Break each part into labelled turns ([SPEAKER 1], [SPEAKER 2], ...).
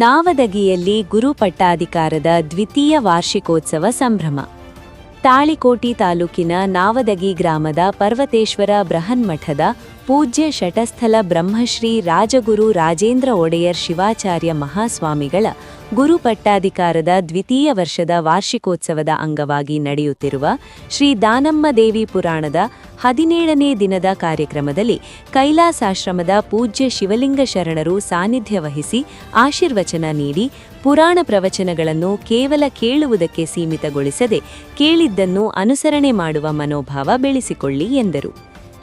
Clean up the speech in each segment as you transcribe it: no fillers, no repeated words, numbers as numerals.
[SPEAKER 1] ನಾವದಗಿಯಲ್ಲಿ ಗುರುಪಟ್ಟಾಧಿಕಾರದ ದ್ವಿತೀಯ ವಾರ್ಷಿಕೋತ್ಸವ ಸಂಭ್ರಮ. ತಾಳಿಕೋಟಿ ತಾಲೂಕಿನ ನಾವದಗಿ ಗ್ರಾಮದ ಪರ್ವತೇಶ್ವರ ಬೃಹನ್ಮಠದ ಪೂಜ್ಯ ಶಟಸ್ಥಲ ಬ್ರಹ್ಮಶ್ರೀ ರಾಜಗುರು ರಾಜೇಂದ್ರ ಒಡೆಯರ್ ಶಿವಾಚಾರ್ಯ ಮಹಾಸ್ವಾಮಿಗಳ ಗುರುಪಟ್ಟಾಧಿಕಾರದ ದ್ವಿತೀಯ ವರ್ಷದ ವಾರ್ಷಿಕೋತ್ಸವದ ಅಂಗವಾಗಿ ನಡೆಯುತ್ತಿರುವ ಶ್ರೀ ದಾನಮ್ಮದೇವಿ ಪುರಾಣದ 17ನೇ ದಿನದ ಕಾರ್ಯಕ್ರಮದಲ್ಲಿ ಕೈಲಾಸಾಶ್ರಮದ ಪೂಜ್ಯ ಶಿವಲಿಂಗ ಶರಣರು ಸಾನ್ನಿಧ್ಯ ವಹಿಸಿ ಆಶೀರ್ವಚನ ನೀಡಿ ಪುರಾಣ ಪ್ರವಚನಗಳನ್ನು ಕೇವಲ ಕೇಳುವುದಕ್ಕೆ ಸೀಮಿತಗೊಳಿಸದೆ ಕೇಳಿದ್ದನ್ನು ಅನುಸರಣೆ ಮಾಡುವ ಮನೋಭಾವ ಬೆಳೆಸಿಕೊಳ್ಳಿ ಎಂದರು.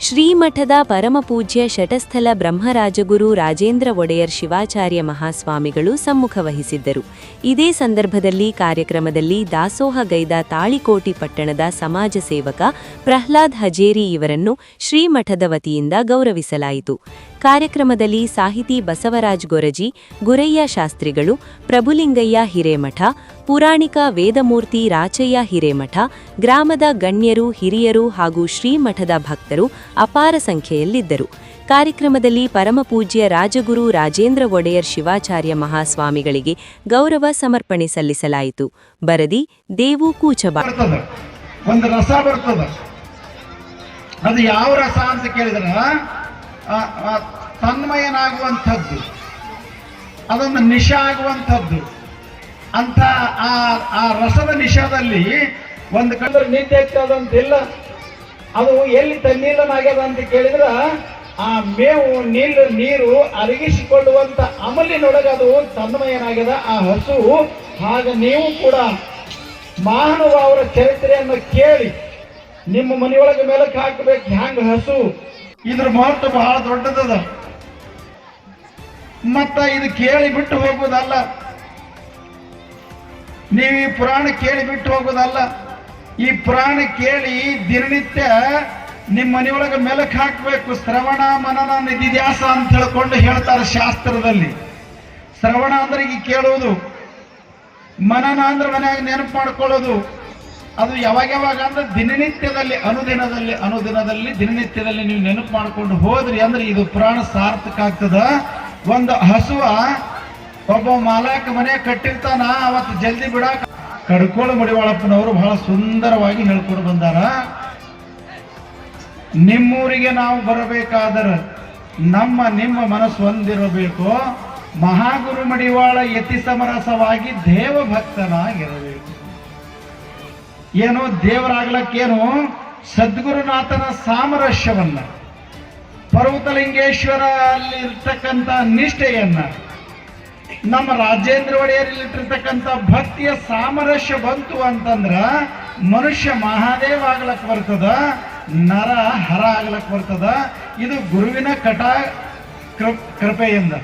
[SPEAKER 1] ಶ್ರೀಮಠದ ಪರಮಪೂಜ್ಯ ಶಟಸ್ಥಲ ಬ್ರಹ್ಮರಾಜಗುರು ರಾಜೇಂದ್ರ ಒಡೆಯರ್ ಶಿವಾಚಾರ್ಯ ಮಹಾಸ್ವಾಮಿಗಳು ಸಮ್ಮುಖ ವಹಿಸಿದ್ದರು. ಇದೇ ಸಂದರ್ಭದಲ್ಲಿ ಕಾರ್ಯಕ್ರಮದಲ್ಲಿ ದಾಸೋಹಗೈದ ತಾಳಿಕೋಟಿ ಪಟ್ಟಣದ ಸಮಾಜ ಸೇವಕ ಪ್ರಹ್ಲಾದ್ ಹಜೇರಿ ಇವರನ್ನು ಶ್ರೀಮಠದ ವತಿಯಿಂದ ಗೌರವಿಸಲಾಯಿತು. ಕಾರ್ಯಕ್ರಮದಲ್ಲಿ ಸಾಹಿತಿ ಬಸವರಾಜ್ ಗೊರಜಿ, ಗುರಯ್ಯ ಶಾಸ್ತ್ರಿಗಳು, ಪ್ರಭುಲಿಂಗಯ್ಯ ಹಿರೇಮಠ, ಪುರಾಣಿಕ ವೇದಮೂರ್ತಿ ರಾಚಯ್ಯ ಹಿರೇಮಠ, ಗ್ರಾಮದ ಗಣ್ಯರು, ಹಿರಿಯರು ಹಾಗೂ ಶ್ರೀಮಠದ ಭಕ್ತರು ಅಪಾರ ಸಂಖ್ಯೆಯಲ್ಲಿದ್ದರು. ಕಾರ್ಯಕ್ರಮದಲ್ಲಿ ಪರಮಪೂಜ್ಯ ರಾಜಗುರು ರಾಜೇಂದ್ರ ಒಡೆಯರ್ ಶಿವಾಚಾರ್ಯ ಮಹಾಸ್ವಾಮಿಗಳಿಗೆ ಗೌರವ ಸಮರ್ಪಣೆ ಸಲ್ಲಿಸಲಾಯಿತು. ಬರದಿ ದೇವು ಕೂಚಬಾ.
[SPEAKER 2] ಒಂದು ರಸ ಬರ್ತದ, ಅದು ಯಾವ ರಸ ಅಂತ ಕೇಳಿದ್ರೆ ತನ್ಮಯನಾಗುವಂಥದ್ದು, ಅದೊಂದು ನಿಶ ಆಗುವಂಥದ್ದು ಅಂತ. ಆ ರಸದ ನಿಶದಲ್ಲಿ ಒಂದು ಕಂಡ್ರೆ ನಿದ್ದೆ ಆಗ್ತದಂತಿಲ್ಲ. ಅದು ಎಲ್ಲಿ ತಣ್ಣೀರನಾಗ್ಯದ ಅಂತ ಕೇಳಿದ್ರ ಆ ಮೇವು ನೀರು ಅರಗಿಸಿಕೊಳ್ಳುವಂತ ಅಮಲಿನೊಳಗೆ ಅದು ತನ್ಮಯನಾಗ್ಯದ ಆ ಹಸು. ಹಾಗ ನೀವು ಕೂಡ ಮಹಾನುಭಾವರ ಚರಿತ್ರೆಯನ್ನು ಕೇಳಿ ನಿಮ್ಮ ಮನೆಯೊಳಗೆ ಮೇಲಕ್ಕೆ ಹಾಕಬೇಕು. ಹ್ಯಾಂಗ ಹಸು ಇದ್ರ ಮಹತ್ವ ಬಹಳ ದೊಡ್ಡದದ. ಮತ್ತ ಇದು ಕೇಳಿ ಬಿಟ್ಟು ಹೋಗುವುದಲ್ಲ, ನೀವು ಈ ಪುರಾಣ ಕೇಳಿ ಬಿಟ್ಟು ಹೋಗೋದಲ್ಲ. ಈ ಪುರಾಣ ಕೇಳಿ ದಿನನಿತ್ಯ ನಿಮ್ಮ ಮನೆಯೊಳಗೆ ಮೆಲಕ್ ಹಾಕಬೇಕು. ಶ್ರವಣ ಮನನ ನಿಧಿಧ್ಯಾಸ ಅಂತ ಹೇಳ್ಕೊಂಡು ಹೇಳ್ತಾರೆ ಶಾಸ್ತ್ರದಲ್ಲಿ. ಶ್ರವಣ ಅಂದ್ರೆ ಈಗ ಕೇಳೋದು, ಮನನ ಅಂದ್ರೆ ಮನೆಯಾಗ ನೆನಪು ಮಾಡ್ಕೊಳ್ಳೋದು. ಅದು ಯಾವಾಗ ಅಂದ್ರೆ ದಿನನಿತ್ಯದಲ್ಲಿ ಅನುದಿನದಲ್ಲಿ ದಿನನಿತ್ಯದಲ್ಲಿ ನೀವು ನೆನಪು ಮಾಡ್ಕೊಂಡು ಹೋದ್ರಿ ಅಂದ್ರೆ ಇದು ಪುರಾಣ ಸಾರ್ಥಕ ಆಗ್ತದ. ಒಂದು ಹಸುವ ಒಬ್ಬ ಮಾಲಕ ಮನೆ ಕಟ್ಟಿರ್ತಾನ, ಅವತ್ತು ಜಲ್ದಿ ಬಿಡಾಕ ಕಡ್ಕೋಳ ಮಡಿವಾಳಪ್ಪನವರು ಬಹಳ ಸುಂದರವಾಗಿ ಹೇಳ್ಕೊಂಡು ಬಂದಾರ. ನಿಮ್ಮೂರಿಗೆ ನಾವು ಬರಬೇಕಾದರೆ ನಿಮ್ಮ ಮನಸ್ಸು ಹೊಂದಿರಬೇಕು. ಮಹಾಗುರು ಮಡಿವಾಳ ಯತಿ ಸಮರಸವಾಗಿ ದೇವಭಕ್ತನಾಗಿರಬೇಕು. ಏನು ದೇವರಾಗ್ಲಕ್ಕೇನು ಸದ್ಗುರುನಾಥನ ಸಾಮರಸ್ಯವನ್ನ, ಪರ್ವತಲಿಂಗೇಶ್ವರ ಅಲ್ಲಿ ಇರ್ತಕ್ಕಂಥ ನಿಷ್ಠೆಯನ್ನ, ನಮ್ಮ ರಾಜೇಂದ್ರ ಒಡೆಯರಲ್ಲಿಟ್ಟಿರ್ತಕ್ಕಂಥ ಭಕ್ತಿಯ ಸಾಮರಸ್ಯ ಬಂತು ಅಂತಂದ್ರ ಮನುಷ್ಯ ಮಹಾದೇವ ಆಗ್ಲಕ್ ಬರ್ತದ, ನರ ಹರ ಆಗ್ಲಕ್ ಬರ್ತದ. ಇದು ಗುರುವಿನ ಕೃಪೆಯಿಂದ.